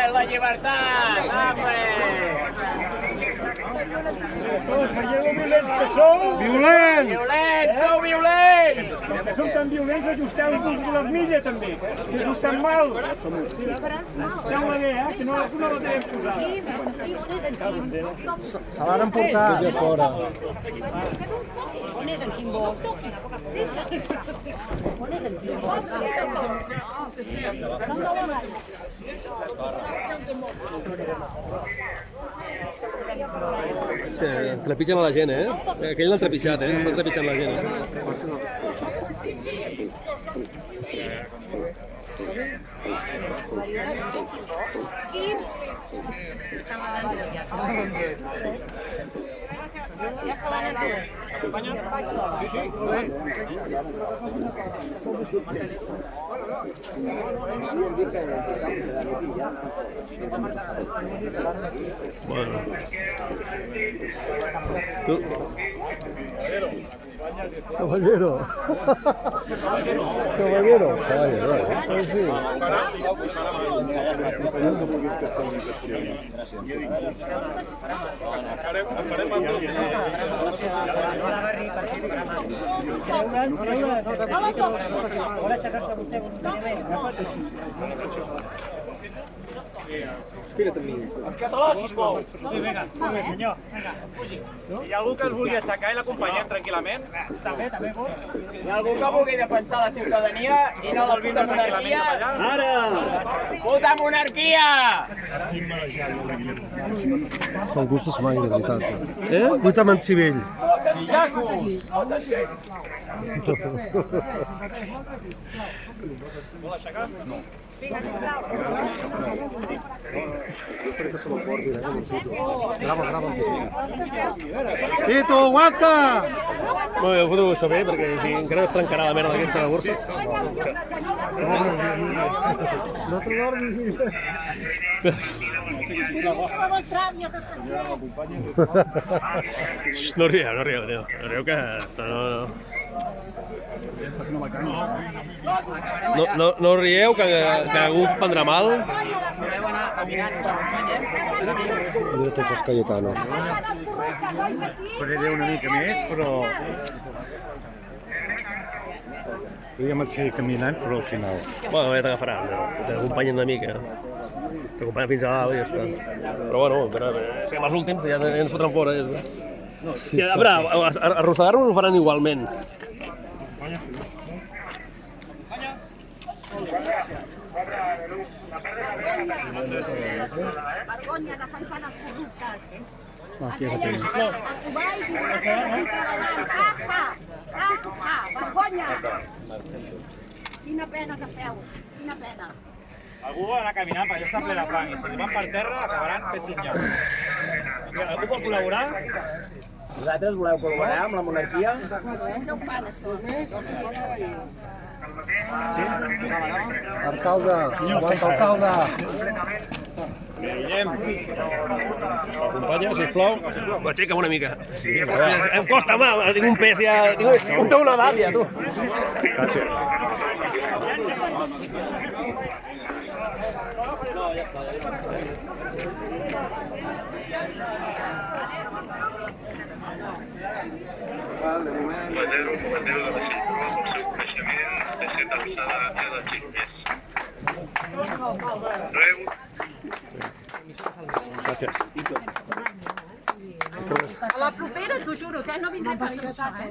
per la llibertat! Hombre! Veieu violents que sou? Violents! Violents, sou violents! Que som tan violents, ajusteu-vos l'armilla també, que us estan mal. Ajusteu-la bé, que no la tenim posada. Se l'han emportat. Allà fora. On és en Quim Bosch? On és en Quim Bosch? Trepitgen a la gent, eh? Aquell l'ha trepitjat, eh? Està trepitjant la gent. Quim? Ja se l'han endut. Bueno. Tu? Caballero. Caballero. Caballero. Sí. Vol aixecar-se vostè voluntàriament? En català, sisplau. Sí, vinga, senyor. Hi ha algú que es vulgui aixecar i l'acompanyem tranquil·lament? També vols? Hi ha algú que vulgui defensar la ciutadania i no la puta monarquia? Ara! Puta monarquia! Te'l gustes mai, de veritat. Vuit amb en Civell. Vol aixecar? No. Pito, aguanta! Molt bé, ho foto això bé, perquè si encara es trencarà la merda aquesta de borsa. No t'adormis. No rieu, tio. No rieu que... No rieu, que algú us prendrà mal. Voleu anar caminant, us acompanyem? Mira tots els cayetanos. Faré una mica més, però... Ja marxaré caminant, però al final. Bueno, ja t'agafarà, t'acompanyen una mica. T'acompanyen fins a dalt i ja està. Però bueno, és que amb els últims ja ens fotran fora. Sí, a veure, arrossegar-nos ho faran igualment. Vergonya defensant els corruptes. Aquí és aquell. Vergonya! Quina pena que feu, quina pena. Algú vol anar caminant, perquè està ple de fang, i si van per terra acabaran fets un llamp. Algú vol col·laborar? Vosaltres voleu col·laborar amb la monarquia? No ho fan, això. Alcalde, aguanta alcalde. Acompanya, sisplau. Aixeca'm una mica. Em costa, home, tinc un pes ja... Tinc una edat ja, tu. Gràcies. Comandeu de vaixell Proa, pel seu coneixement, de ser alçada de 5 més. Gràcies. A la propera, t'ho juro, que no vindré per això, eh?